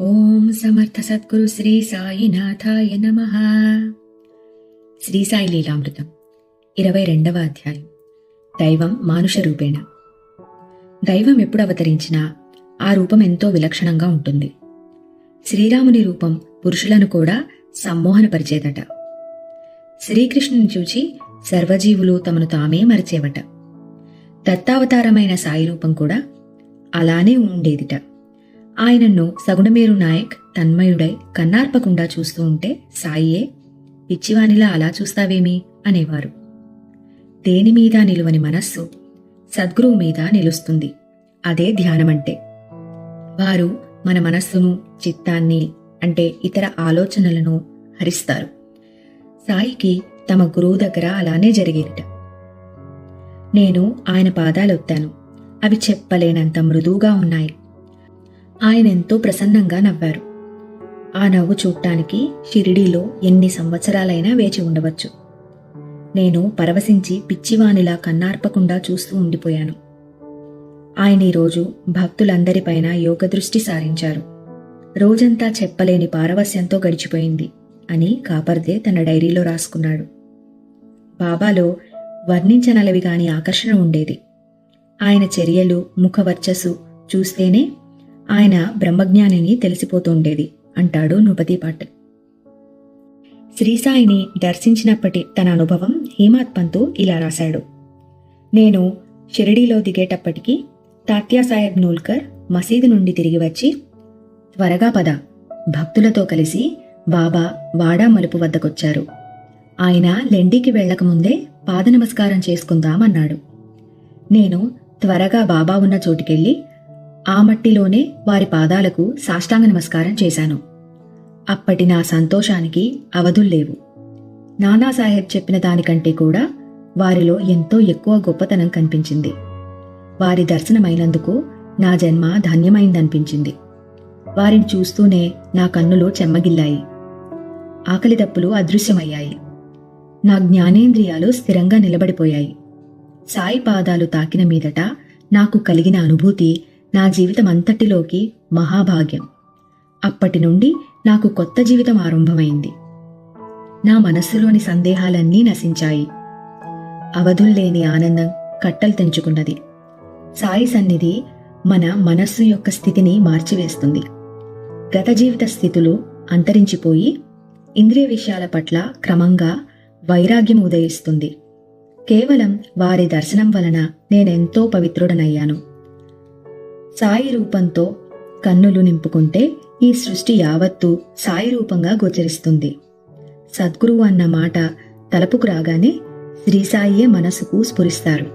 ఓం సమర్థ సద్గురు శ్రీ సాయినాథాయ నమః. శ్రీ సాయి లీలామృతం 22వ అధ్యాయం. దైవం మానుష రూపేణ. దైవం ఎప్పుడు అవతరించినా ఆ రూపం ఎంతో విలక్షణంగా ఉంటుంది. శ్రీరాముని రూపం పురుషులను కూడా సమ్మోహనపరిచేదట. శ్రీకృష్ణుని చూచి సర్వజీవులు తమను తామే మరిచేవట. దత్తావతారమైన సాయి రూపం కూడా అలానే ఉండేదిట. ఆయనను సగుణమేరు నాయక్ తన్మయుడై కన్నార్పకుండా చూస్తూ ఉంటే సాయియే పిచ్చివానిలా అలా చూస్తావేమి అనేవారు. దేనిమీద నిలువని మనస్సు సద్గురువు మీద నిలుస్తుంది. అదే ధ్యానమంటే. వారు మన మనస్సును, చిత్తాన్ని అంటే ఇతర ఆలోచనలను హరిస్తారు. సాయికి తమ గురువు దగ్గర అలానే జరిగేదిట. నేను ఆయన పాదాలొత్తాను. అవి చెప్పలేనంత మృదువుగా ఉన్నాయి. ఆయనెంతో ప్రసన్నంగా నవ్వారు. ఆ నవ్వు చూడటానికి షిరిడీలో ఎన్ని సంవత్సరాలైనా వేచి ఉండవచ్చు. నేను పరవశించి పిచ్చివానిలా కన్నార్పకుండా చూస్తూ ఉండిపోయాను. ఆయన ఈరోజు భక్తులందరిపైన యోగదృష్టి సారించారు. రోజంతా చెప్పలేని పారవస్యంతో గడిచిపోయింది అని కాపర్దే తన డైరీలో రాసుకున్నాడు. బాబాలో వర్ణించనలవిగాని ఆకర్షణ ఉండేది. ఆయన చర్యలు, ముఖవర్చస్సు చూస్తేనే ఆయన బ్రహ్మజ్ఞానిని తెలిసిపోతుండేది అంటాడు నృపతిపాట్. శ్రీసాయిని దర్శించినప్పటి తన అనుభవం హేమాత్ పంతు ఇలా రాశాడు. నేను షిరిడీలో దిగేటప్పటికి తాత్యాసాహెబ్ నూల్కర్ మసీదు నుండి తిరిగి వచ్చి, త్వరగా పద, భక్తులతో కలిసి బాబా వాడా మలుపు వద్దకొచ్చారు. ఆయన లెండికి వెళ్లకముందే పాద నమస్కారం చేసుకుందామన్నాడు. నేను త్వరగా బాబా ఉన్న చోటుకెళ్లి ఆ మట్టిలోనే వారి పాదాలకు సాష్టాంగ నమస్కారం చేశాను. అప్పటి నా సంతోషానికి అవధుల్లేవు. నానాసాహెబ్ చెప్పిన దానికంటే కూడా వారిలో ఎంతో ఎక్కువ గొప్పతనం కనిపించింది. వారి దర్శనమైనందుకు నా జన్మ ధన్యమైందనిపించింది. వారిని చూస్తూనే నా కన్నులు చెమ్మగిల్లాయి. ఆకలి దప్పులు అదృశ్యమయ్యాయి. నా జ్ఞానేంద్రియాలు స్థిరంగా నిలబడిపోయాయి. సాయి పాదాలు తాకిన మీదట నాకు కలిగిన అనుభూతి నా జీవితమంతటిలోకి మహాభాగ్యం. అప్పటి నుండి నాకు కొత్త జీవితం ఆరంభమైంది. నా మనస్సులోని సందేహాలన్నీ నశించాయి. అవధుల్లేని ఆనందం కట్టలు తెంచుకున్నది. సాయి సన్నిధి మన మనస్సు యొక్క స్థితిని మార్చివేస్తుంది. గత జీవిత స్థితులు అంతరించిపోయి ఇంద్రియ విషయాల పట్ల క్రమంగా వైరాగ్యం ఉదయిస్తుంది. కేవలం వారి దర్శనం వలన నేనెంతో పవిత్రుడనయ్యాను. సాయి రూపంతో కన్నులు నింపుకుంటే ఈ సృష్టి యావత్తు సాయి రూపంగా గోచరిస్తుంది. సద్గురువు అన్న మాట తలపుకు రాగానే శ్రీసాయియే మనసుకు స్ఫురిస్తారు.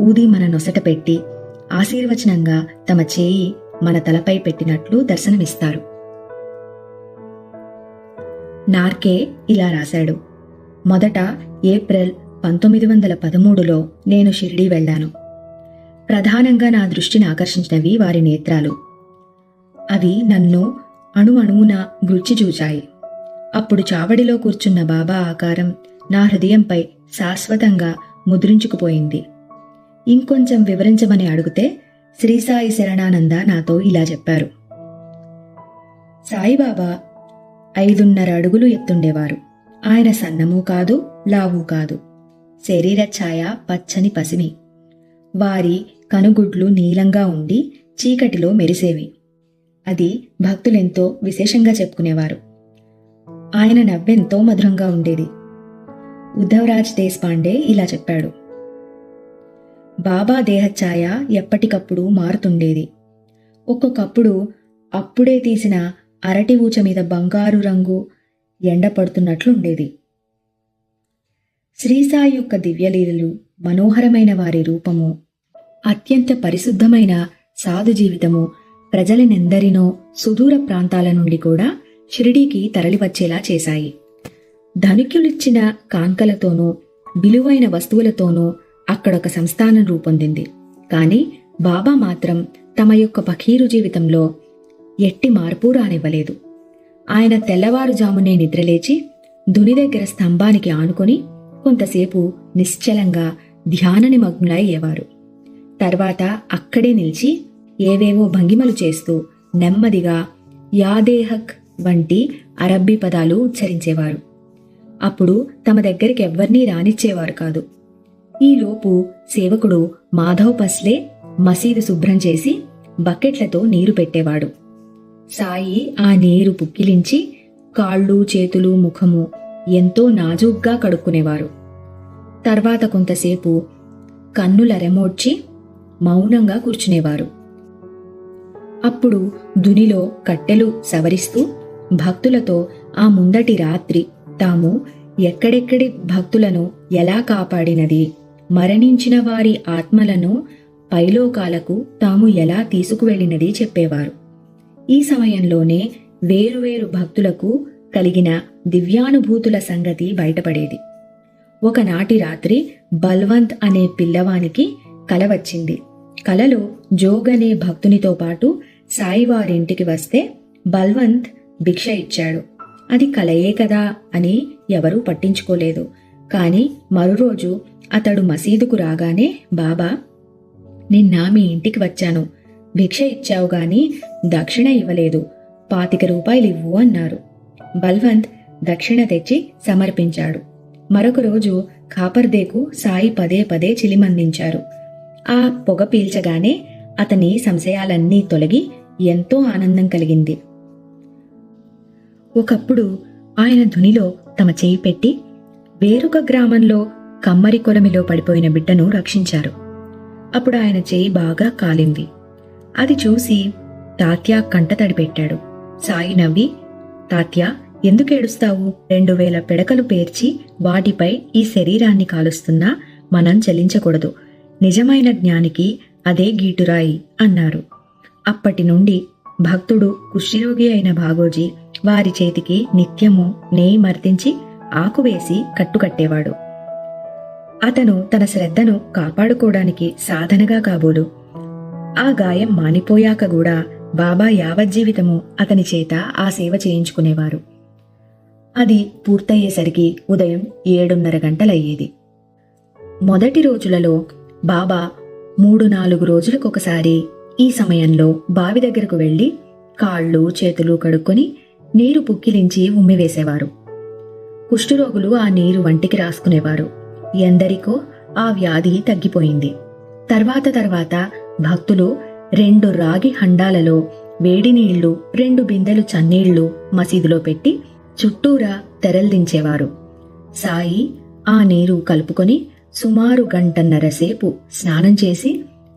ఊది మన నొసట పెట్టి ఆశీర్వచనంగా తమ చేయి మన తలపై పెట్టినట్లు దర్శనమిస్తారు. నార్కే ఇలా రాశాడు. మొదట ఏప్రిల్ 1913లో నేను షిరిడీ వెళ్లాను. ప్రధానంగా నా దృష్టిని ఆకర్షించినవి వారి నేత్రాలు. అవి నన్ను అణువున గుర్చి చూచాయి. అప్పుడు చావడిలో కూర్చున్న బాబా ఆకారం నా హృదయంపై శాశ్వతంగా ముద్రించుకుపోయింది. ఇంకొంచెం వివరించమని అడిగితే శ్రీసాయి శరణానంద నాతో ఇలా చెప్పారు. సాయిబాబా 5.5 అడుగులు ఎత్తుండేవారు. ఆయన సన్నము కాదు, లావు కాదు. శరీర ఛాయ పచ్చని పసిమి. వారి కనుగుడ్లు నీలంగా ఉండి చీకటిలో మెరిసేవి. అది భక్తులెంతో విశేషంగా చెప్పుకునేవారు. ఆయన నవ్వెంతో మధురంగా ఉండేది. ఉద్ధవరాజ్ దేశపాండే ఇలా చెప్పాడు. బాబా దేహఛాయ ఎప్పటికప్పుడు మారుతుండేది. ఒక్కొక్కప్పుడు అప్పుడే తీసిన అరటి ఊచ మీద బంగారు రంగు ఎండపడుతున్నట్లుండేది. శ్రీసాయి యొక్క దివ్యలీలలు, మనోహరమైన వారి రూపము, అత్యంత పరిశుద్ధమైన సాధు జీవితము ప్రజలనెందరినో సుదూర ప్రాంతాల నుండి కూడా షిరిడీకి తరలివచ్చేలా చేశాయి. ధనికులిచ్చిన కాంకలతోనూ విలువైన వస్తువులతోనూ అక్కడొక సంస్థానం రూపొందింది. కాని బాబా మాత్రం తమ యొక్క ఫకీరు జీవితంలో ఎట్టి మార్పు రానివ్వలేదు. ఆయన తెల్లవారుజామునే నిద్రలేచి ధుని దగ్గర స్తంభానికి ఆనుకొని కొంతసేపు నిశ్చలంగా ధ్యాన నిమగ్నులయ్యేవారు. తర్వాత అక్కడే నిలిచి ఏవేవో భంగిమలు చేస్తూ నెమ్మదిగా యాదేహక్ వంటి అరబ్బీ పదాలు ఉచ్చరించేవారు. అప్పుడు తమ దగ్గరికి ఎవ్వరినీ రానిచ్చేవారు కాదు. ఈలోపు సేవకుడు మాధవ్ పస్లే మసీదు శుభ్రం చేసి బకెట్లతో నీరు పెట్టేవాడు. సాయి ఆ నీరు పుక్కిలించి కాళ్ళు, చేతులు, ముఖము ఎంతో నాజూగ్గా కడుక్కునేవారు. తర్వాత కొంతసేపు కన్నులరెమోడ్చి మౌనంగా కూర్చునేవారు. అప్పుడు దునిలో కట్టెలు సవరిస్తూ భక్తులతో ఆ ముందటి రాత్రి తాము ఎక్కడెక్కడి భక్తులను ఎలా కాపాడినది, మరణించిన వారి ఆత్మలను పైలోకాలకు తాము ఎలా తీసుకువెళ్లినది చెప్పేవారు. ఈ సమయంలోనే వేరువేరు భక్తులకు కలిగిన దివ్యానుభూతుల సంగతి బయటపడేది. ఒకనాటి రాత్రి బల్వంత్ అనే పిల్లవానికి కల వచ్చింది. కలలో జోగ్ అనే భక్తునితో పాటు సాయివారింటికి వస్తే బల్వంత్ భిక్ష ఇచ్చాడు. అది కలయే కదా అని ఎవరూ పట్టించుకోలేదు. కాని మరురోజు అతడు మసీదుకు రాగానే, బాబా, నిన్న మీ ఇంటికి వచ్చాను. భిక్ష ఇచ్చావు గాని దక్షిణ ఇవ్వలేదు. 25 రూపాయలు ఇవ్వు అన్నారు. బల్వంత్ దక్షిణ తెచ్చి సమర్పించాడు. మరొక రోజు ఖాపర్దేకు సాయి పదే పదే చిలిమందించారు. ఆ పొగ పీల్చగానే అతని సంశయాలన్నీ తొలగి ఎంతో ఆనందం కలిగింది. ఒకప్పుడు ఆయన ధునిలో తమ చేయి పెట్టి వేరొక గ్రామంలో కమ్మరి కొలమిలో పడిపోయిన బిడ్డను రక్షించారు. అప్పుడు ఆయన చేయి బాగా కాలింది. అది చూసి తాత్యా కంటతడి పెట్టాడు. సాయి నవ్వి, తాత్యా, ఎందుకేడుస్తావు? 2000 పిడకలు పేర్చి వాటిపై ఈ శరీరాన్ని కాలుస్తున్నా మనం చలించకూడదు. నిజమైన జ్ఞానికి అదే గీటురాయి అన్నారు. అప్పటి నుండి భక్తుడు కుష్ఠరోగి అయిన భాగోజీ వారి చేతికి నిత్యము నెయ్యి మర్తించి ఆకువేసి కట్టుకట్టేవాడు. అతను తన శ్రద్ధను కాపాడుకోవడానికి సాధనగా కాబోలు. ఆ గాయం మానిపోయాక కూడా బాబా యావజ్జీవితము అతని చేత ఆ సేవ చేయించుకునేవారు. అది పూర్తయ్యేసరికి ఉదయం 7:30 గంటలయ్యేది. మొదటి రోజులలో బాబా 3-4 రోజులకొకసారి ఈ సమయంలో బావి దగ్గరకు వెళ్లి కాళ్ళు, చేతులు కడుక్కొని నీరు పుక్కిలించి ఉమ్మివేసేవారు. కుష్ఠరోగులు ఆ నీరు వంటికి రాసుకునేవారు. ఎందరికో ఆ వ్యాధి తగ్గిపోయింది. తర్వాత భక్తులు 2 రాగి హండాలలో వేడి నీళ్లు, 2 బిందెలు చన్నీళ్లు మసీదులో పెట్టి చుట్టూరా తెరల్దించేవారు. సాయి ఆ నీరు కలుపుకొని సుమారు 1.5 సేపు స్నానం చేసి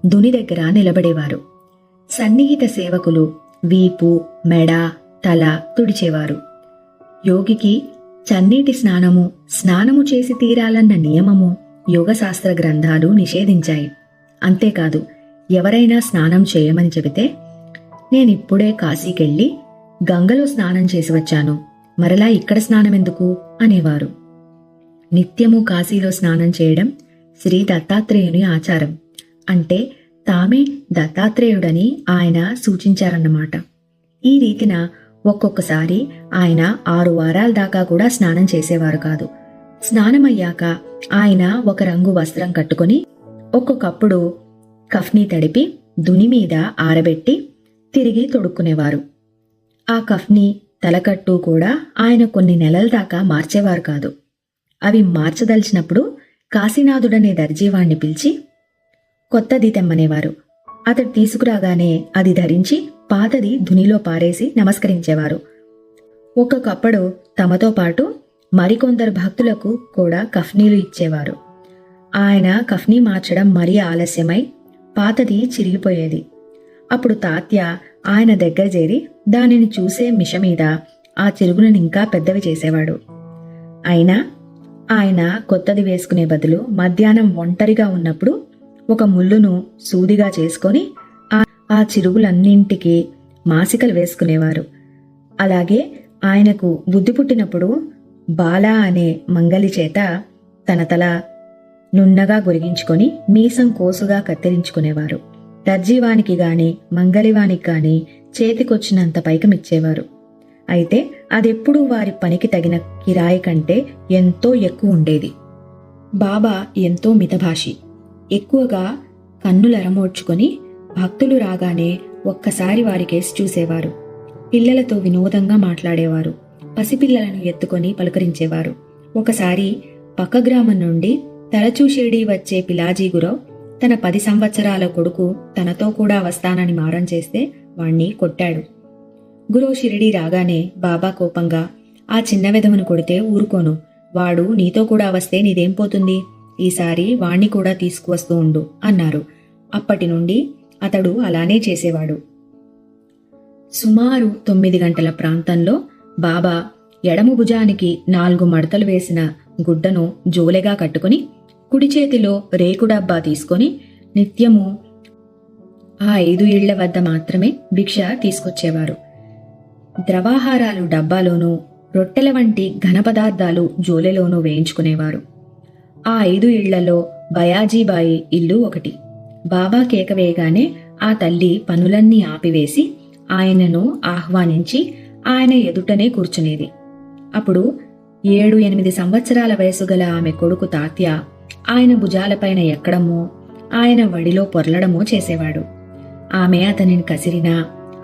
దుని దగ్గర నిలబడేవారు. సన్నిహిత సేవకులు వీపు, మెడ, తల తుడిచేవారు. యోగికి చన్నీటి స్నానము చేసి తీరాలన్న నియమము యోగశాస్త్ర గ్రంథాలు నిషేధించాయి. అంతేకాదు, ఎవరైనా స్నానం చేయమని చెబితే, నేనిప్పుడే కాశీకెళ్ళి గంగలో స్నానం చేసి వచ్చాను, మరలా ఇక్కడ స్నానమెందుకు అనేవారు. నిత్యము కాశీలో స్నానం చేయడం శ్రీ దత్తాత్రేయుని ఆచారం. అంటే తామే దత్తాత్రేయుడని ఆయన సూచించారన్నమాట. ఈ రీతిన ఒక్కొక్కసారి ఆయన 6 వారాల దాకా కూడా స్నానం చేసేవారు కాదు. స్నానమయ్యాక ఆయన ఒక రంగు వస్త్రం కట్టుకుని ఒక్కొక్కప్పుడు కఫ్నీ తడిపి దుని మీద ఆరబెట్టి తిరిగి తొడుక్కునేవారు. ఆ కఫ్నీ, తలకట్టు కూడా ఆయన కొన్ని నెలల దాకా మార్చేవారు కాదు. అవి మార్చదలిచినప్పుడు కాశీనాథుడనే దర్జీవాణ్ణి పిలిచి కొత్తది తెమ్మనేవారు. అతడు తీసుకురాగానే అది ధరించి పాతది ధునిలో పారేసి నమస్కరించేవారు. ఒక్కొక్కప్పుడు తమతో పాటు మరికొందరు భక్తులకు కూడా కఫ్నీలు ఇచ్చేవారు. ఆయన కఫ్నీ మార్చడం మరీ ఆలస్యమై పాతది చిరిగిపోయేది. అప్పుడు తాత్య ఆయన దగ్గర చేరి దానిని చూసే మిషమీద ఆ చిరుగులను ఇంకా పెద్దవి చేసేవాడు. అయినా ఆయన కొత్తది వేసుకునే బదులు మధ్యాహ్నం ఒంటరిగా ఉన్నప్పుడు ఒక ముళ్ళును సూదిగా చేసుకొని ఆ చిరుగులన్నింటికి మాసికలు వేసుకునేవారు. అలాగే ఆయనకు బుద్ధి పుట్టినప్పుడు బాలా అనే మంగలి చేత తన తల నున్నగా గొరిగించుకొని మీసం కోసుగా కత్తిరించుకునేవారు. దర్జీవానికి గాని మంగలివానికి గాని చేతికొచ్చినంత పైకమిచ్చేవారు. అయితే అదెప్పుడూ వారి పనికి తగిన కిరాయి కంటే ఎంతో ఎక్కువ ఉండేది. బాబా ఎంతో మితభాషి. ఎక్కువగా కన్నులరమోడ్చుకొని భక్తులు రాగానే ఒక్కసారి వారి కేసి చూసేవారు. పిల్లలతో వినోదంగా మాట్లాడేవారు. పసిపిల్లలను ఎత్తుకొని పలుకరించేవారు. ఒకసారి పక్క గ్రామం నుండి తరచూ షిరిడీ వచ్చే పిలాజీ గురవ్ తన 10 సంవత్సరాల కొడుకు తనతో కూడా వస్తానని మారం చేస్తే వాణ్ణి కొట్టాడు. గురవ్ షిరిడీ రాగానే బాబా కోపంగా, ఆ చిన్న వెధవను కొడితే ఊరుకోను, వాడు నీతో కూడా వస్తే నీదేం పోతుంది, ఈసారి వాణ్ణి కూడా తీసుకువస్తూ ఉండు అన్నారు. అప్పటి నుండి అతడు అలానే చేసేవాడు. సుమారు 9 గంటల ప్రాంతంలో బాబా ఎడమ భుజానికి 4 మడతలు వేసిన గుడ్డను జోలెగా కట్టుకుని కుడి చేతిలో రేకు డబ్బా తీసుకొని నిత్యము ఆ 5 ఇళ్ల వద్ద మాత్రమే భిక్ష తీసుకొచ్చేవారు. ద్రవాహారాలు డబ్బాలోనూ రొట్టెల వంటి ఘన పదార్థాలు జోలెలోనూ వేయించుకునేవారు. ఆ 5 ఇళ్లలో బయాజీబాయి ఇల్లు ఒకటి. బాబా కేక వేయగానే ఆ తల్లి పనులన్నీ ఆపివేసి ఆయనను ఆహ్వానించి ఆయన ఎదుటనే కూర్చునేది. అప్పుడు 7-8 సంవత్సరాల వయసు గల ఆమె కొడుకు తాత్య ఆయన భుజాలపైన ఎక్కడమో, ఆయన వడిలో పొర్లడమో చేసేవాడు. ఆమె అతనిని కసిరినా,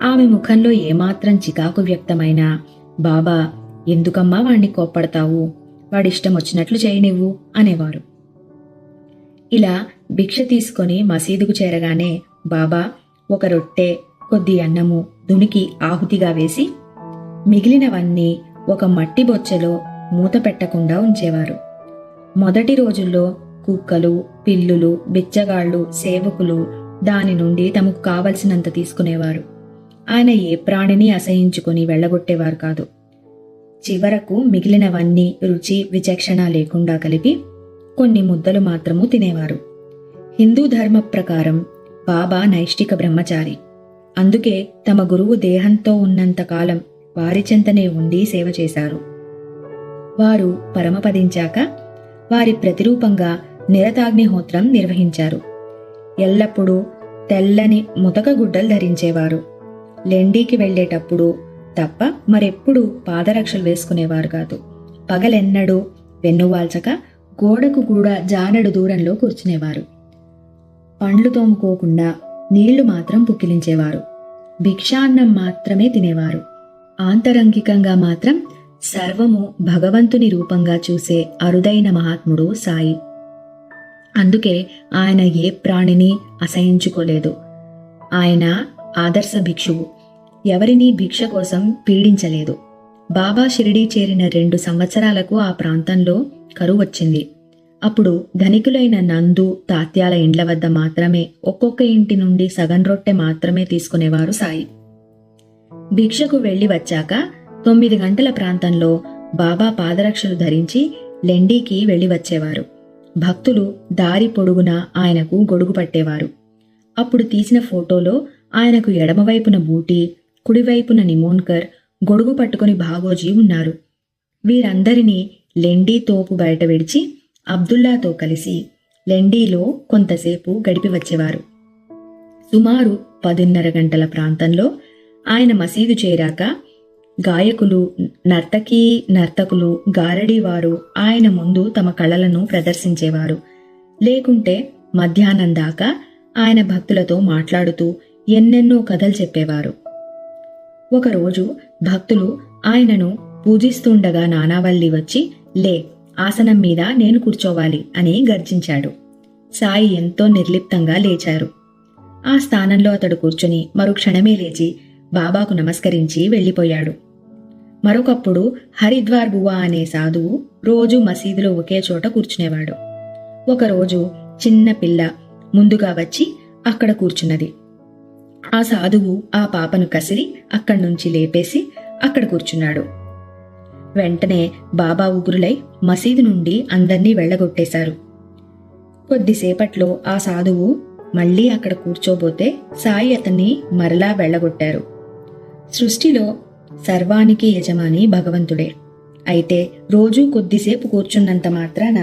ఆమె ముఖంలో ఏమాత్రం చికాకు వ్యక్తమైనా, బాబా, ఎందుకమ్మా వాణ్ణి కోప్పడతావు, వాడిష్టం వచ్చినట్లు చేయనివ్వు అనేవారు. ఇలా భిక్ష తీసుకొని మసీదుకు చేరగానే బాబా ఒక రొట్టె, కొద్ది అన్నము దునికి ఆహుతిగా వేసి మిగిలినవన్నీ ఒక మట్టి బొచ్చెలో మూత పెట్టకుండా ఉంచేవారు. మొదటి రోజుల్లో కుక్కలు, పిల్లులు, బిచ్చగాళ్లు, సేవకులు దాని నుండి తమకు కావలసినంత తీసుకునేవారు. ఆయన ఏ ప్రాణిని అసహించుకుని వెళ్లగొట్టేవారు కాదు. చివరకు మిగిలినవన్నీ రుచి విచక్షణ లేకుండా కలిపి కొన్ని ముద్దలు మాత్రము తినేవారు. హిందూ ధర్మ ప్రకారం బాబా నైష్టిక బ్రహ్మచారి. అందుకే తమ గురువు దేహంతో ఉన్నంతకాలం వారి చెంతనే ఉండి సేవ చేశారు. వారు పరమపదించాక వారి ప్రతిరూపంగా నిరతాగ్నిహోత్రం నిర్వహించారు. ఎల్లప్పుడూ తెల్లని ముతక గుడ్డలు ధరించేవారు. లెండీకి వెళ్లేటప్పుడు తప్ప మరెప్పుడూ పాదరక్షలు వేసుకునేవారు కాదు. పగలెన్నడూ వెన్నువాల్చక గోడకు కూడా జానడు దూరంలో కూర్చునేవారు. పండ్లు తోముకోకుండా నీళ్లు మాత్రం పుక్కిలించేవారు. భిక్షాన్నం మాత్రమే తినేవారు. ఆంతరంగికంగా మాత్రం సర్వము భగవంతుని రూపంగా చూసే అరుదైన మహాత్ముడు సాయి. అందుకే ఆయన ఏ ప్రాణిని అసహించుకోలేదు. ఆయన ఆదర్శ భిక్షువు. ఎవరినీ భిక్ష కోసం పీడించలేదు. బాబా షిరిడీ చేరిన 2 సంవత్సరాలకు ఆ ప్రాంతంలో కరువు వచ్చింది. అప్పుడు ధనికులైన నందు, తాత్యాల ఇండ్ల వద్ద మాత్రమే ఒక్కొక్క ఇంటి నుండి సగం రొట్టె మాత్రమే తీసుకునేవారు సాయి. భిక్షకు వెళ్లి వచ్చాక 9 గంటల ప్రాంతంలో బాబా పాదరక్షలు ధరించి లెండీకి వెళ్లి వచ్చేవారు. భక్తులు దారి పొడుగున ఆయనకు గొడుగు పట్టేవారు. అప్పుడు తీసిన ఫోటోలో ఆయనకు ఎడమవైపున బూటి, కుడివైపున నిమోన్కర్ గొడుగు పట్టుకుని భాగోజీ ఉన్నారు. వీరందరినీ లెండీ తోపు బయట విడిచి అబ్దుల్లాతో కలిసి లెండీలో కొంతసేపు గడిపి వచ్చేవారు. సుమారు 10:30 గంటల ప్రాంతంలో ఆయన మసీదు చేరాక గాయకులు, నర్తకులు, గారడీవారు ఆయన ముందు తమ కళలను ప్రదర్శించేవారు. లేకుంటే మధ్యాహ్నం దాకా ఆయన భక్తులతో మాట్లాడుతూ ఎన్నెన్నో కథలు చెప్పేవారు. ఒకరోజు భక్తులు ఆయనను పూజిస్తుండగా నానావల్లి వచ్చి, లే, ఆసనం మీద నేను కూర్చోవాలి అని గర్జించాడు. సాయి ఎంతో నిర్లిప్తంగా లేచారు. ఆ స్థానంలో అతడు కూర్చుని మరుక్షణమే లేచి బాబాకు నమస్కరించి వెళ్లిపోయాడు. మరొకప్పుడు హరిద్వార్ బువా అనే సాధువు రోజు మసీదులో ఒకే చోట కూర్చునేవాడు. ఒకరోజు చిన్న పిల్ల ముందుగా వచ్చి అక్కడ కూర్చున్నది. ఆ సాధువు ఆ పాపను కసిరి అక్కడ్నుంచి లేపేసి అక్కడ కూర్చున్నాడు. వెంటనే బాబా ఉగురులై మసీదు నుండి అందర్నీ వెళ్లగొట్టేశారు. కొద్దిసేపట్లో ఆ సాధువు మళ్లీ అక్కడ కూర్చోబోతే సాయి అతన్ని మరలా వెళ్లగొట్టారు. సృష్టిలో సర్వానికి యజమాని భగవంతుడే. అయితే రోజూ కొద్దిసేపు కూర్చున్నంత మాత్రాన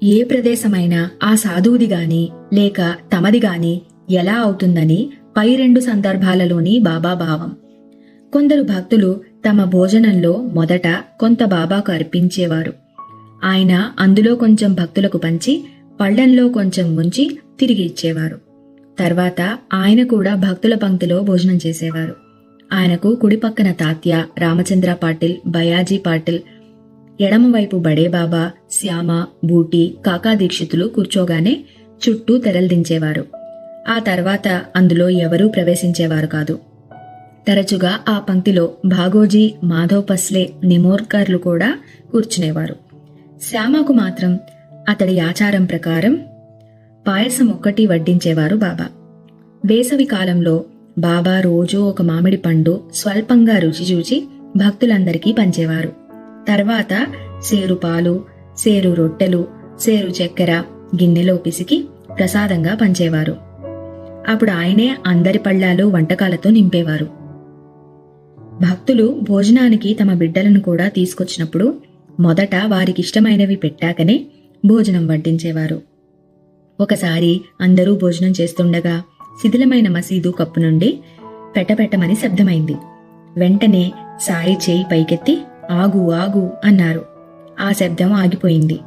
ఏ ప్రదేశమైనా ఆ సాధువుది గాని లేక తమది గాని ఎలా అవుతుందని పై 2 సందర్భాలలోని బాబా భావం. కొందరు భక్తులు తమ భోజనంలో మొదట కొంత బాబాకు అర్పించేవారు. ఆయన అందులో కొంచెం భక్తులకు పంచి పళ్లెంలో కొంచెం ఉంచి తిరిగి ఇచ్చేవారు. తర్వాత ఆయన కూడా భక్తుల పంక్తిలో భోజనం చేసేవారు. ఆయనకు కుడి పక్కన తాత్య, రామచంద్ర పాటిల్, బయాజీ పాటిల్, ఎడమవైపు బడేబాబా, శ్యామ, బూటి, కాకా దీక్షితులు కూర్చోగానే చుట్టూ తెరల్దించేవారు. ఆ తర్వాత అందులో ఎవరూ ప్రవేశించేవారు కాదు. తరచుగా ఆ పంక్తిలో భాగోజీ, మాధవ్ పస్లే, నిమోర్కర్లు కూడా కూర్చునేవారు. శ్యామకు మాత్రం అతడి ఆచారం ప్రకారం పాయసం ఒక్కటి వడ్డించేవారు బాబా. వేసవి కాలంలో బాబా రోజూ ఒక మామిడి పండు స్వల్పంగా రుచి చూచి భక్తులందరికీ పంచేవారు. తర్వాత సేరు పాలు, సేరు రొట్టెలు, సేరు చక్కెర గిన్నెలో పిసికి ప్రసాదంగా పంచేవారు. అప్పుడు ఆయనే అందరి పళ్ళాలు వంటకాలతో నింపేవారు. భక్తులు భోజనానికి తమ బిడ్డలను కూడా తీసుకొచ్చినప్పుడు మొదట వారికిష్టమైనవి పెట్టాకనే భోజనం వడ్డించేవారు. ఒకసారి అందరూ భోజనం చేస్తుండగా శిథిలమైన మసీదు కప్పు నుండి పెట్టపెట్టమని శబ్దమైంది. వెంటనే సాయి చేయి పైకెత్తి ఆగు ఆగు అన్నారు. ఆ శబ్దం ఆగిపోయింది.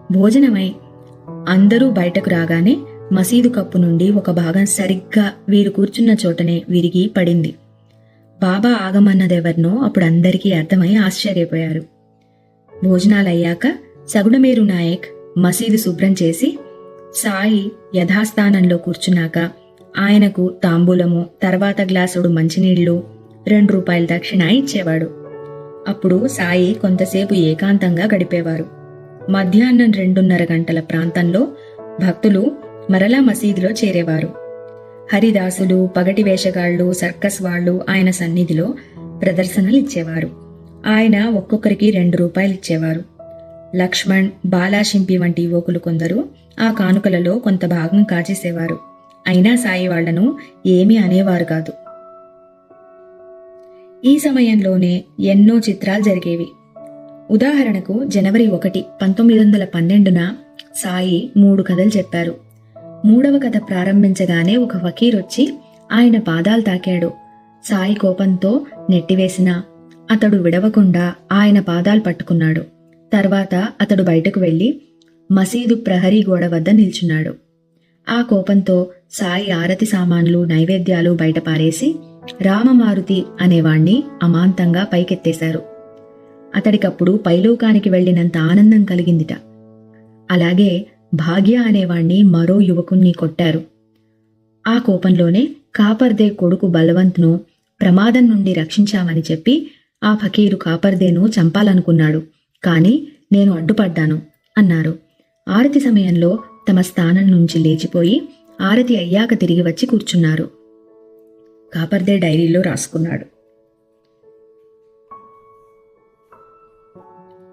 భోజనమై అందరూ బయటకు రాగానే మసీదు కప్పు నుండి ఒక భాగం సరిగ్గా వీరు కూర్చున్న చోటనే విరిగి పడింది. బాబా ఆగమన్నదెవర్నో అప్పుడు అందరికీ అర్థమై ఆశ్చర్యపోయారు. భోజనాలయ్యాక సగుడమేరు నాయక్ మసీదు శుభ్రం చేసి సాయి యథాస్థానంలో కూర్చున్నాక ఆయనకు తాంబూలము, తర్వాత గ్లాసుడు మంచినీళ్లు, 2 రూపాయల దక్షిణ ఇచ్చేవాడు. అప్పుడు సాయి కొంతసేపు ఏకాంతంగా గడిపేవారు. మధ్యాహ్నం 2:30 గంటల ప్రాంతంలో భక్తులు మరలా మసీదులో చేరేవారు. హరిదాసులు, పగటి వేషగాళ్లు, సర్కస్ వాళ్లు ఆయన సన్నిధిలో ప్రదర్శనలిచ్చేవారు. ఆయన ఒక్కొక్కరికి 2 రూపాయలు ఇచ్చేవారు. లక్ష్మణ్, బాలాశింపి వంటి యువకులు కొందరు ఆ కానుకలలో కొంత భాగం కాజేసేవారు. అయినా సాయి వాళ్లను ఏమీ అనేవారు కాదు. ఈ సమయంలోనే ఎన్నో చిత్రాలు జరిగేవి. ఉదాహరణకు జనవరి 1, 1912న సాయి 3 కథలు చెప్పారు. 3వ కథ ప్రారంభించగానే ఒక ఫకీర్ వచ్చి ఆయన పాదాలు తాకాడు. సాయి కోపంతో నెట్టివేసినా అతడు విడవకుండా ఆయన పాదాలు పట్టుకున్నాడు. తర్వాత అతడు బయటకు వెళ్లి మసీదు ప్రహరీ గోడ వద్ద నిల్చున్నాడు. ఆ కోపంతో సాయి ఆరతి సామాన్లు, నైవేద్యాలు బయట పారేసి రామమారుతి అనేవాణ్ణి అమాంతంగా పైకెత్తేశారు. అతడికప్పుడు పైలోకానికి వెళ్లినంత ఆనందం కలిగిందిట. అలాగే భాగ్య అనేవాణ్ణి మరో యువకుణ్ణి కొట్టారు. ఆ కోపంలోనే కాపర్దే కొడుకు బలవంత్ను ప్రమాదం నుండి రక్షించామని చెప్పి ఆ ఫకీరు కాపర్దేను చంపాలనుకున్నాడు. కాని నేను అడ్డుపడ్డాను అన్నారు. ఆరతి సమయంలో తమ స్థానం నుంచి లేచిపోయి ఆరతి అయ్యాక తిరిగి వచ్చి కూర్చున్నారు. కాపర్దే డైరీలో రాసుకున్నాడు.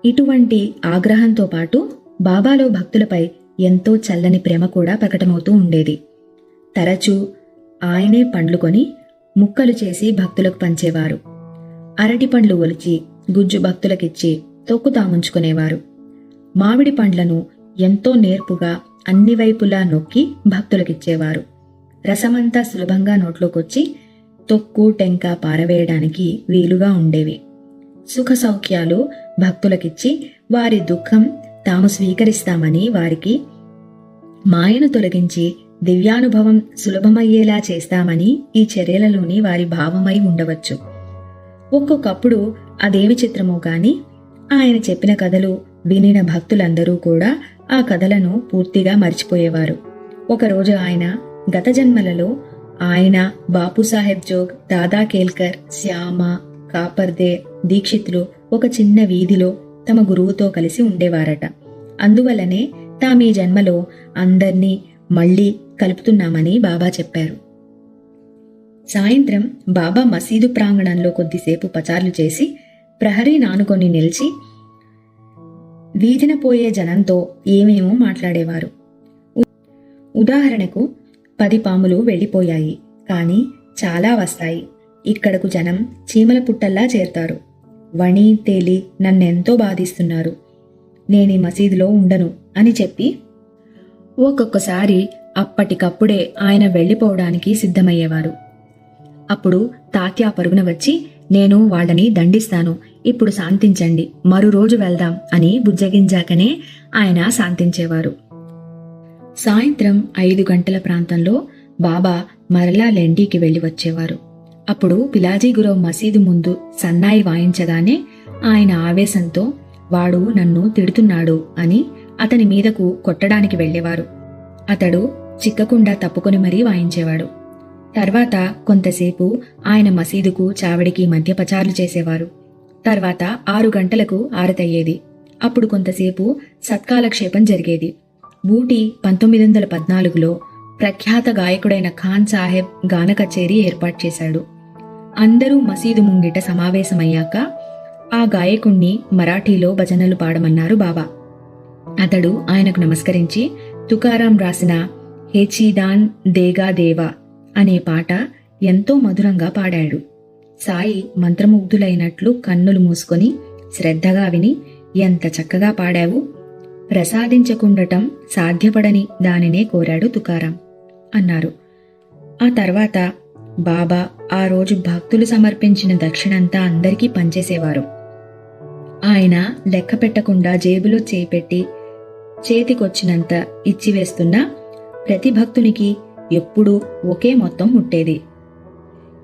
ఇటువంటి ఆగ్రహంతో పాటు బాబాలో భక్తులపై ఎంతో చల్లని ప్రేమ కూడా ప్రకటమవుతూ ఉండేది. తరచూ ఆయనే పండ్లు కొని ముక్కలు చేసి భక్తులకు పంచేవారు. అరటి పండ్లు ఒలిచి గుజ్జు భక్తులకిచ్చి తొక్కు తాముంచుకునేవారు. మామిడి పండ్లను ఎంతో నేర్పుగా అన్ని వైపులా నొక్కి భక్తులకిచ్చేవారు. రసమంతా సులభంగా నోట్లోకొచ్చి తొక్కు, టెంక పారవేయడానికి వీలుగా ఉండేవి. సుఖ సౌఖ్యాలు భక్తులకిచ్చి వారి దుఃఖం తాము స్వీకరిస్తామని వారికి మాయను తొలగించి దివ్యానుభవం సులభమయ్యేలా చేస్తామని ఈ చర్యలలోని వారి భావమై ఉండవచ్చు. ఒక్కొక్కప్పుడు అదేమి చిత్రమో గాని ఆయన చెప్పిన కథలు వినిన భక్తులందరూ కూడా ఆ కథలను పూర్తిగా మర్చిపోయేవారు. ఒకరోజు ఆయన గత జన్మలలో ఆయన, బాపుసాహెబ్ జోగ్, దాదా కేల్కర్, శ్యామ, కాపర్దే, దీక్షితులు ఒక చిన్న వీధిలో తమ గురువుతో కలిసి ఉండేవారట. అందువల్లనే తామీ జన్మలో అందర్నీ మళ్లీ కలుపుతున్నామని బాబా చెప్పారు. సాయంత్రం బాబా మసీదు ప్రాంగణంలో కొద్దిసేపు పచార్లు చేసి ప్రహరీ నానుకొని నిలిచి వీధిన పోయే జనంతో ఏమేమో మాట్లాడేవారు. ఉదాహరణకు 10 పాములు వెళ్లిపోయాయి, కాని చాలా వస్తాయి. ఇక్కడకు జనం చీమల పుట్టల్లా చేరతారు. వణి, తేలి నన్నెంతో బాధిస్తున్నారు. నేనీ మసీదులో ఉండను అని చెప్పి ఒక్కొక్కసారి అప్పటికప్పుడే ఆయన వెళ్లిపోవడానికి సిద్ధమయ్యేవారు. అప్పుడు తాత్యా పరుగున వచ్చి, నేను వాళ్ళని దండిస్తాను, ఇప్పుడు శాంతించండి, మరో రోజు వెళ్దాం అని బుజ్జగించాకనే ఆయన శాంతించేవారు. సాయంత్రం 5 గంటల ప్రాంతంలో బాబా మరలా లెండీకి వెళ్లి వచ్చేవారు. అప్పుడు పిలాజీ గురవ్ మసీదు ముందు సన్నాయి వాయించగానే ఆయన ఆవేశంతో వాడు నన్ను తిడుతున్నాడు అని అతని మీదకు కొట్టడానికి వెళ్లేవారు. అతడు చిక్కకుండా తప్పుకొని మరీ వాయించేవాడు. తర్వాత కొంతసేపు ఆయన మసీదుకు చావడికి మధ్య పచారులు చేసేవారు. తర్వాత 6 గంటలకు ఆరతయ్యేది. అప్పుడు కొంతసేపు సత్కాలక్షేపం జరిగేది. బూటి 1914లో ప్రఖ్యాత గాయకుడైన ఖాన్ సాహెబ్ గాన కచేరీ ఏర్పాటు చేశాడు. అందరూ మసీదు ముంగిట సమావేశమయ్యాక ఆ గాయకుణ్ణి మరాఠీలో భజనలు పాడమన్నారు బాబా. అతడు ఆయనకు నమస్కరించి తుకారాం రాసిన హేచీదాన్ దేగా దేవా అనే పాట ఎంతో మధురంగా పాడాడు. సాయి మంత్రముగ్ధులైనట్లు కన్నులు మూసుకొని శ్రద్ధగా విని, ఎంత చక్కగా పాడావు, ప్రసాదించకుండటం సాధ్యపడని దానినే కోరాడు తుకారాం అన్నారు. ఆ తర్వాత బాబా ఆ రోజు భక్తులు సమర్పించిన దక్షిణంతా అందరికీ పంచేసేవారు. ఆయన లెక్క పెట్టకుండా జేబులో చేపెట్టి చేతికొచ్చినంత ఇచ్చివేస్తున్నా ప్రతి భక్తునికి ఎప్పుడూ ఒకే మొత్తం ముట్టేది.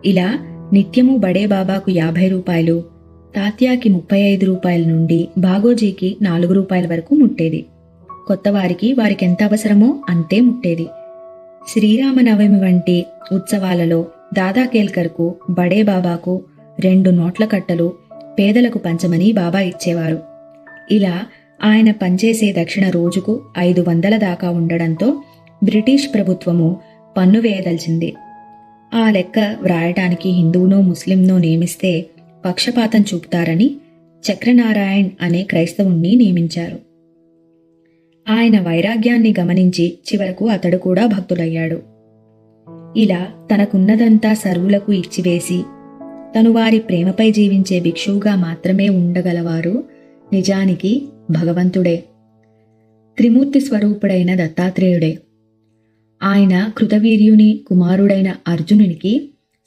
ఇలా నిత్యము బడే బాబాకు 50 రూపాయలు, తాత్యాకి 35 రూపాయల నుండి బాగోజీకి 4 రూపాయల వరకు ముట్టేది. కొత్తవారికి వారికెంత అవసరమో అంతే ముట్టేది. శ్రీరామనవమి వంటి ఉత్సవాలలో దాదా కేల్కర్కు, బడే బాబాకు 2 నోట్ల కట్టలు పేదలకు పంచమని బాబా ఇచ్చేవారు. ఇలా ఆయన పనిచేసే దక్షిణ రోజుకు 500 దాకా ఉండడంతో బ్రిటిష్ ప్రభుత్వము పన్ను వేయదలిచింది. ఆ లెక్క వ్రాయటానికి హిందువునో ముస్లింనో నియమిస్తే పక్షపాతం చూపుతారని చక్రనారాయణ్ అనే క్రైస్తవుణ్ణి నియమించారు. ఆయన వైరాగ్యాన్ని గమనించి చివరకు అతడు కూడా భక్తుడయ్యాడు. ఇలా తనకున్నదంతా సర్వులకు ఇచ్చివేసి తను వారి ప్రేమపై జీవించే భిక్షువుగా మాత్రమే ఉండగలవారు నిజానికి భగవంతుడే, త్రిమూర్తి స్వరూపుడైన దత్తాత్రేయుడే. ఆయన కృతవీర్యుని కుమారుడైన అర్జునునికి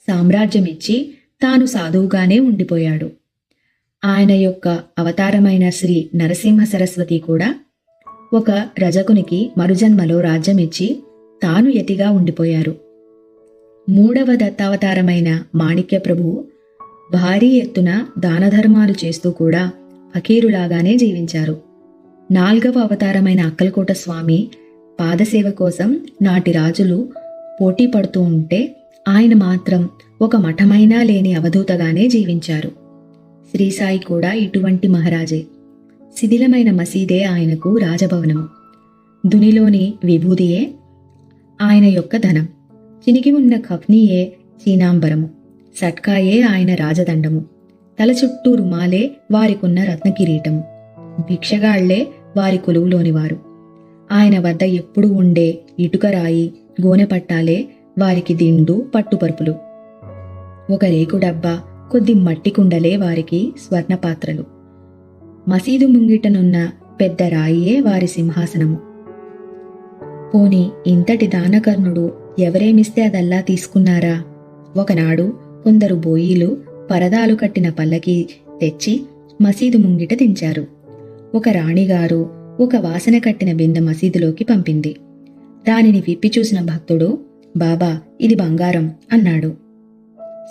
సామ్రాజ్యమిచ్చి తాను సాధువుగానే ఉండిపోయాడు. ఆయన యొక్క అవతారమైన శ్రీ నరసింహ సరస్వతి కూడా ఒక రజకునికి మరుజన్మలో రాజ్యమిచ్చి తాను యతిగా ఉండిపోయారు. 3వ దత్తావతారమైన మాణిక్య ప్రభువు భారీ ఎత్తున దానధర్మాలు చేస్తూ కూడా ఫకీరులాగానే జీవించారు. 4వ అవతారమైన అక్కలకోట స్వామి పాదసేవ కోసం నాటి రాజులు పోటీ పడుతూ ఉంటే ఆయన మాత్రం ఒక మఠమైనా లేని అవధూతగానే జీవించారు. శ్రీసాయి కూడా ఇటువంటి మహారాజే. శిథిలమైన మసీదే ఆయనకు రాజభవనము. దునిలోని విభూదియే ఆయన యొక్క ధనం. చినిగి ఉన్న కఫ్నీయే చీనాంబరము. సట్కాయే ఆయన రాజదండము. తల చుట్టూ రుమాలే వారికున్న రత్నకిరీటము. భిక్షగాళ్లే వారి కొలువులోనివారు. ఆయన వద్ద ఎప్పుడు ఉండే ఇటుకరాయి, గోనెపట్టాలే వారికి దిండు, పట్టుపరుపులు. ఒక రేకు డబ్బా, కొద్ది మట్టి కుండలే వారికి స్వర్ణపాత్రలు. మసీదు ముంగిటనున్న పెద్ద రాయియే వారి సింహాసనము. పోని ఇంతటి దానకర్ణుడు ఎవరేమిస్తే అదల్లా తీసుకున్నారా? ఒకనాడు కొందరు బోయీలు పరదాలు కట్టిన పల్లకి తెచ్చి మసీదు ముంగిట దించారు. ఒక రాణిగారు ఒక వాసన కట్టిన బిందె మసీదులోకి పంపింది. దానిని విప్పి చూసిన భక్తుడు, బాబా, ఇది బంగారం అన్నాడు.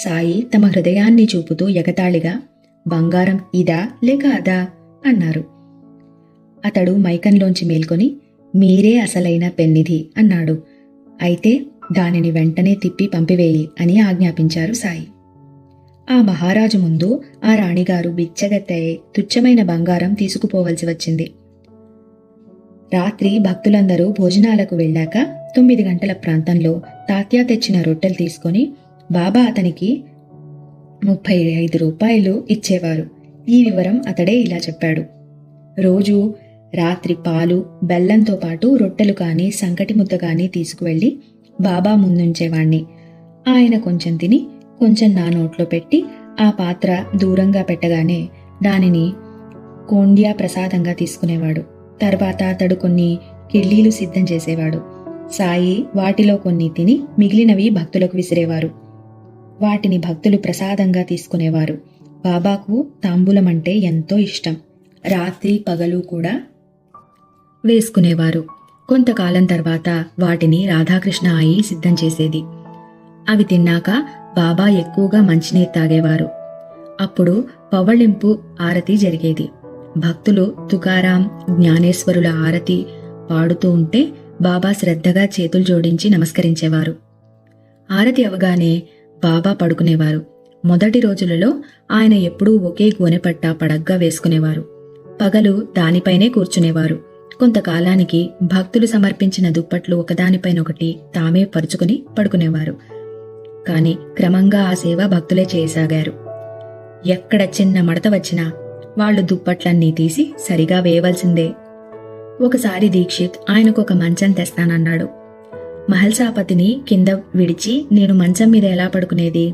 సాయి తమ హృదయాన్ని చూపుతూ ఎగతాళిగా, బంగారం ఇదా లేక అదా అన్నారు. అతడు మైకంలోంచి మేల్కొని, మీరే అసలైన పెన్నిధి అన్నాడు. అయితే దానిని వెంటనే తిప్పి పంపివేయి అని ఆజ్ఞాపించారు సాయి. ఆ మహారాజు ముందు ఆ రాణిగారు బిచ్చగత్తెయే తుచ్చమైన బంగారం తీసుకుపోవలసి వచ్చింది. రాత్రి భక్తులందరూ భోజనాలకు వెళ్ళాక 9 గంటల ప్రాంతంలో తాత్యా తెచ్చిన రొట్టెలు తీసుకొని బాబా అతనికి 35 రూపాయలు ఇచ్చేవారు. ఈ వివరం అతడే ఇలా చెప్పాడు. రోజు రాత్రి పాలు, బెల్లంతో పాటు రొట్టెలు కాని, సంకటి ముద్ద కాని తీసుకువెళ్లి బాబా ముందుంచేవాణ్ణి. ఆయన కొంచెం తిని కొంచెం నా నోట్లో పెట్టి ఆ పాత్ర దూరంగా పెట్టగానే దానిని కోండ్యా ప్రసాదంగా తీసుకునేవాడు. తర్వాత అతడు కొన్ని కిళ్ళీలు సిద్ధం చేసేవాడు. సాయి వాటిలో కొన్ని తిని మిగిలినవి భక్తులకు విసిరేవారు. వాటిని భక్తులు ప్రసాదంగా తీసుకునేవారు. బాబాకు తాంబూలం అంటే ఎంతో ఇష్టం. రాత్రి పగలు కూడా వేసుకునేవారు. కొంతకాలం తర్వాత వాటిని రాధాకృష్ణ అయి సిద్ధం చేసేది. అవి తిన్నాక బాబా ఎక్కువగా మంచినీరు తాగేవారు. అప్పుడు పవ్వళింపు ఆరతి జరిగేది. భక్తులు తుకారాం, జ్ఞానేశ్వరుల ఆరతి పాడుతూ ఉంటే బాబా శ్రద్ధగా చేతులు జోడించి నమస్కరించేవారు. ఆరతి అవగానే బాబా పడుకునేవారు. మొదటి రోజులలో ఆయన ఎప్పుడూ ఒకే గోనెపట్ట పడగ్గా వేసుకునేవారు. పగలు దానిపైనే కూర్చునేవారు. కొంతకాలానికి భక్తులు సమర్పించిన దుప్పట్లు ఒకదానిపైనొకటి తామే పరుచుకుని పడుకునేవారు. కాని క్రమంగా ఆ సేవ భక్తులే చేయసాగారు. ఎక్కడ చిన్న మడత వచ్చినా వాళ్లు దుప్పట్లన్నీ తీసి సరిగా వేయవలసిందే. ఒకసారి దీక్షిత్ ఆయనకొక మంచం తెస్తానన్నాడు. మహల్సాపతిని కింద విడిచి నేను మంచం మీద ఎలా పడుకునేది?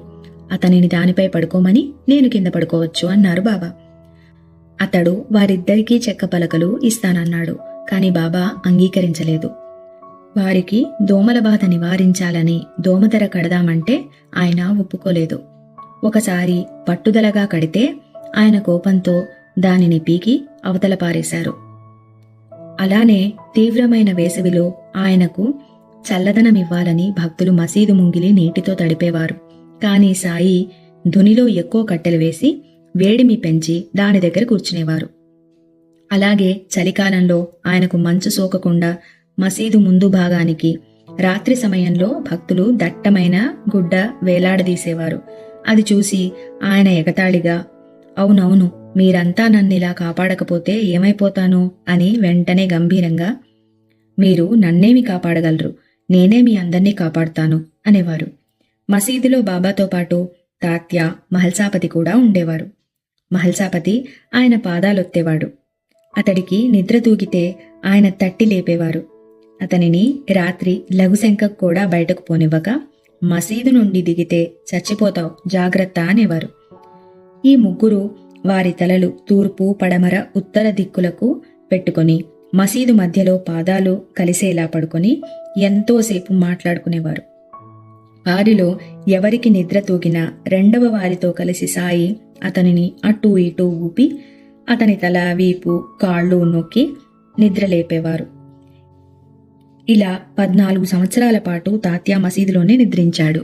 అతనిని దానిపై పడుకోమని నేను కింద పడుకోవచ్చు అన్నారు బాబా. అతడు వారిద్దరికీ చెక్క పలకలు ఇస్తానన్నాడు. కాని బాబా అంగీకరించలేదు. వారికి దోమల బాధ నివారించాలని దోమతెర కడదామంటే ఆయన ఒప్పుకోలేదు. ఒకసారి పట్టుదలగా కడితే ఆయన కోపంతో దానిని పీకి అవతల పారేశారు. అలానే తీవ్రమైన వేసవిలో ఆయనకు చల్లదనమివ్వాలని భక్తులు మసీదు ముంగిలి నీటితో తడిపేవారు. కాని సాయి ధునిలో ఎక్కువ కట్టెలు వేసి వేడిమి పెంచి దాని దగ్గర కూర్చునేవారు. అలాగే చలికాలంలో ఆయనకు మంచు సోకకుండా మసీదు ముందు భాగానికి రాత్రి సమయంలో భక్తులు దట్టమైన గుడ్డ వేలాడదీసేవారు. అది చూసి ఆయన ఎగతాళిగా, అవునవును, మీరంతా నన్నిలా కాపాడకపోతే ఏమైపోతాను అని వెంటనే గంభీరంగా, మీరు నన్నేమి కాపాడగలరు, నేనే మీ అందర్నీ కాపాడుతాను అనేవారు. మసీదులో బాబాతో పాటు తాత్య, మహల్సాపతి కూడా ఉండేవారు. మహల్సాపతి ఆయన పాదాలొత్తేవాడు. అతడికి నిద్ర తూగితే ఆయన తట్టి లేపేవారు. అతనిని రాత్రి లఘుశంకకు కూడా బయటకు పోనివ్వక మసీదు నుండి దిగితే చచ్చిపోతావు, జాగ్రత్త అనేవారు. ఈ ముగ్గురు వారి తలలు తూర్పు, పడమర, ఉత్తర దిక్కులకు పెట్టుకుని మసీదు మధ్యలో పాదాలు కలిసేలా పడుకొని ఎంతోసేపు మాట్లాడుకునేవారు. వారిలో ఎవరికి నిద్ర తూగినా రెండవ వారితో కలిసి సాయి అతనిని అటూ ఇటూ ఊపి అతని తల, వీపు, కాళ్ళు నొక్కి నిద్రలేపేవారు. ఇలా 14 సంవత్సరాల పాటు తాత్య మసీదులోనే నిద్రించాడు.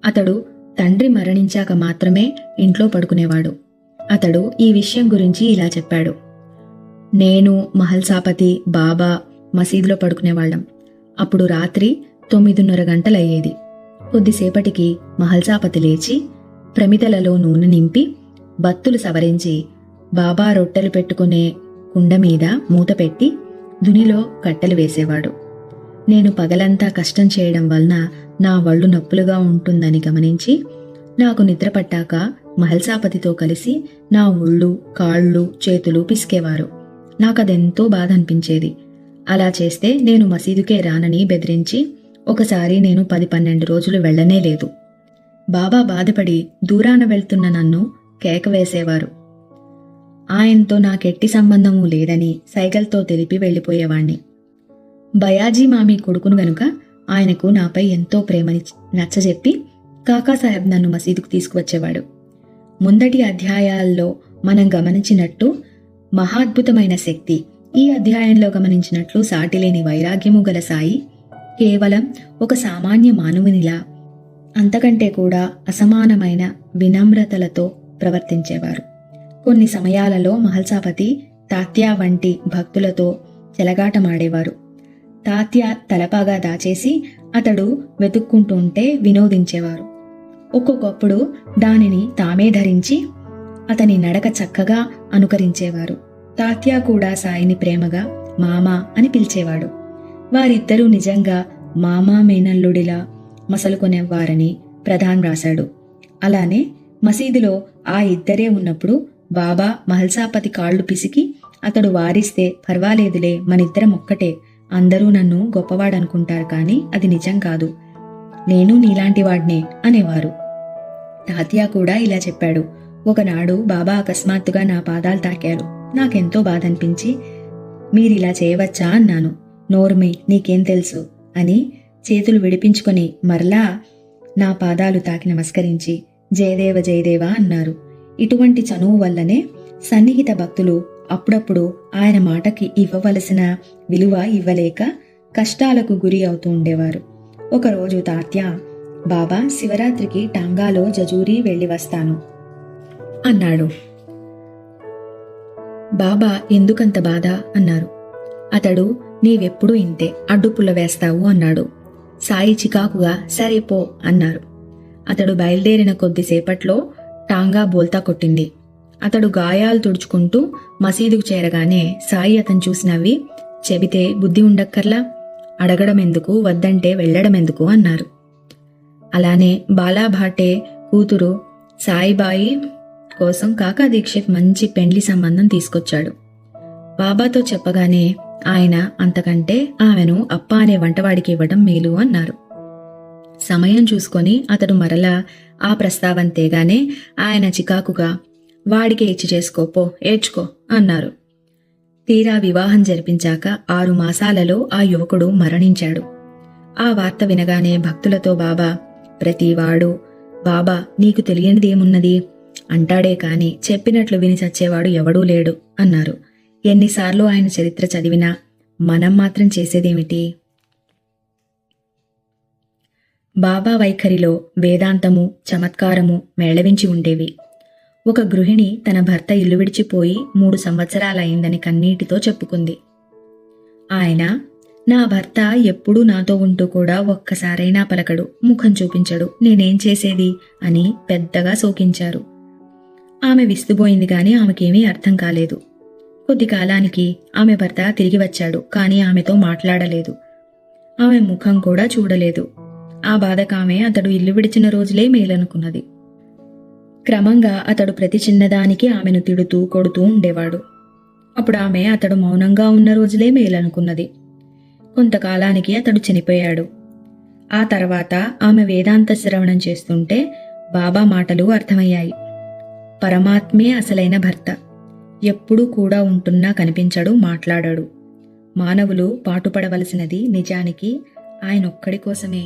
అతడు తండ్రి మరణించాక మాత్రమే ఇంట్లో పడుకునేవాడు. అతడు ఈ విషయం గురించి ఇలా చెప్పాడు. నేను, మహల్సాపతి, బాబా మసీదులో పడుకునేవాళ్లం. అప్పుడు రాత్రి 9:30 గంటలయ్యేది. కొద్దిసేపటికి మహల్సాపతి లేచి ప్రమిదలలో నూనె నింపి బత్తులు సవరించి బాబా రొట్టెలు పెట్టుకునే కుండ మీద మూత పెట్టి దునిలో కట్టెలు వేసేవాడు. నేను పగలంతా కష్టం చేయడం వలన నా వళ్ళు నొప్పులుగా ఉంటుందని గమనించి నాకు నిద్ర పట్టాక మహల్సాపతితో కలిసి నా ఒళ్ళు, కాళ్ళు, చేతులు పిసికేవారు. నాకదెంతో బాధ అనిపించేది. అలా చేస్తే నేను మసీదుకే రానని బెదిరించి ఒకసారి నేను 10-12 రోజులు వెళ్లనే లేదు. బాబా బాధపడి దూరాన వెళ్తున్న నన్ను కేక వేసేవారు. ఆయనతో నాకెట్టి సంబంధమూ లేదని సైగల్తో తెలిపి వెళ్లిపోయేవాణ్ణి. బయాజీ మామి కొడుకును గనుక ఆయనకు నాపై ఎంతో ప్రేమని నచ్చజెప్పి కాకాసాహెబ్ నన్ను మసీదుకు తీసుకువచ్చేవాడు. ముందటి అధ్యాయాల్లో మనం గమనించినట్టు మహాద్భుతమైన శక్తి, ఈ అధ్యాయంలో గమనించినట్లు సాటిలేని వైరాగ్యము గల సాయి కేవలం ఒక సామాన్య మానవునిలా, అంతకంటే కూడా అసమానమైన వినమ్రతలతో ప్రవర్తించేవారు. కొన్ని సమయాలలో మహల్సాపతి తాత్య వంటి భక్తులతో చెలగాటమాడేవారు. తాత్య తలపాగా దాచేసి అతడు వెతుక్కుంటుంటే వినోదించేవారు. ఒక్కొక్కప్పుడు దానిని తామే ధరించి అతని నడక చక్కగా అనుకరించేవారు. తాత్య కూడా సాయిని ప్రేమగా మామా అని పిలిచేవాడు. వారిద్దరూ నిజంగా మామా మేనల్లుడిలా మసలుకొనేవారని ప్రధాన్ రాశాడు. అలానే మసీదులో ఆ ఇద్దరే ఉన్నప్పుడు బాబా మహల్సాపతి కాళ్లు పిసికి అతడు వారిస్తే పర్వాలేదులే, మనిద్దరం ఒక్కటే, అందరూ నన్ను గొప్పవాడనుకుంటారు కానీ అది నిజం కాదు, నేను నీలాంటి వాడ్నే అనేవారు. తాత్య కూడా ఇలా చెప్పాడు. ఒకనాడు బాబా అకస్మాత్తుగా నా పాదాలు తాకారు. నాకెంతో బాధ అనిపించి మీరిలా చేయవచ్చా అన్నాను. నోర్మి, నీకేం తెలుసు అని చేతులు విడిపించుకొని మరలా నా పాదాలు తాకి నమస్కరించి జయదేవ జయదేవ అన్నారు. ఇటువంటి చనువు వల్లనే సన్నిహిత భక్తులు అప్పుడప్పుడు ఆయన మాటకి ఇవ్వవలసిన విలువ ఇవ్వలేక కష్టాలకు గురి అవుతూ ఉండేవారు. ఒకరోజు తాత్య, బాబా శివరాత్రికి టాంగాలో జజూరి వెళ్ళి వస్తాను అన్నాడు. బాబా ఎందుకంత బాధ అన్నారు. అతడు, నీవెప్పుడు ఇంతే, అడ్డుపుల్ల వేస్తావు అన్నాడు. సాయి చికాకుగా సరే పో అన్నారు. అతడు బయలుదేరిన కొద్దిసేపట్లో టాంగా బోల్తా కొట్టింది. అతడు గాయాలు తుడుచుకుంటూ మసీదుకు చేరగానే సాయి అతను చూసి నవ్వి, చెబితే బుద్ధి ఉండక్కర్లా, అడగడం ఎందుకు, వద్దంటే వెళ్ళడం ఎందుకు అన్నారు. అలానే బాలాభాటే కూతురు సాయిబాయి కోసం కాకా దీక్షిత్ మంచి పెండ్లి సంబంధం తీసుకొచ్చాడు. బాబాతో చెప్పగానే ఆయన, అంతకంటే ఆమెను అప్ప అనే వంటవాడికి ఇవ్వడం మేలు అన్నారు. సమయం చూసుకొని అతడు మరలా ఆ ప్రస్తావన తేగానే ఆయన చికాకుగా, వాడికే ఇచ్చి చేసుకోపో, ఏడ్చుకో అన్నారు. తీరా వివాహం జరిపించాక 6 మాసాలలో ఆ యువకుడు మరణించాడు. ఆ వార్త వినగానే భక్తులతో బాబా, ప్రతివాడు బాబా నీకు తెలియనిదేమున్నది అంటాడే కాని చెప్పినట్లు విని చచ్చేవాడు ఎవడూ లేడు అన్నారు. ఎన్నిసార్లు ఆయన చరిత్ర చదివినా మనం మాత్రం చేసేదేమిటి? బాబా వైఖరిలో వేదాంతము, చమత్కారము మేళవించి ఉండేవి. ఒక గృహిణి తన భర్త ఇల్లు విడిచిపోయి 3 సంవత్సరాలైందని కన్నీటితో చెప్పుకుంది. ఆయన, నా భర్త ఎప్పుడూ నాతో ఉంటూ కూడా ఒక్కసారైనా పలకడు, ముఖం చూపించడు, నేనేం చేసేది అని పెద్దగా శోకించారు. ఆమె విస్తుపోయింది గాని ఆమెకేమీ అర్థం కాలేదు. కొద్ది కాలానికి ఆమె భర్త తిరిగి వచ్చాడు, కానీ ఆమెతో మాట్లాడలేదు, ఆమె ముఖం కూడా చూడలేదు. ఆ బాధకామె అతడు ఇల్లు విడిచిన రోజులే మేలనుకున్నది. క్రమంగా అతడు ప్రతి చిన్నదానికి ఆమెను తిడుతూ కొడుతూ ఉండేవాడు. అప్పుడు ఆమె అతడు మౌనంగా ఉన్న రోజులే మేలనుకున్నది. కొంతకాలానికి అతడు చనిపోయాడు. ఆ తర్వాత ఆమె వేదాంత శ్రవణం చేస్తుంటే బాబా మాటలు అర్థమయ్యాయి. పరమాత్మే అసలైన భర్త, ఎప్పుడూ కూడా ఉంటున్నా కనిపించడు, మాట్లాడాడు. మానవులు పాటుపడవలసినది నిజానికి ఆయనొక్కడి కోసమే.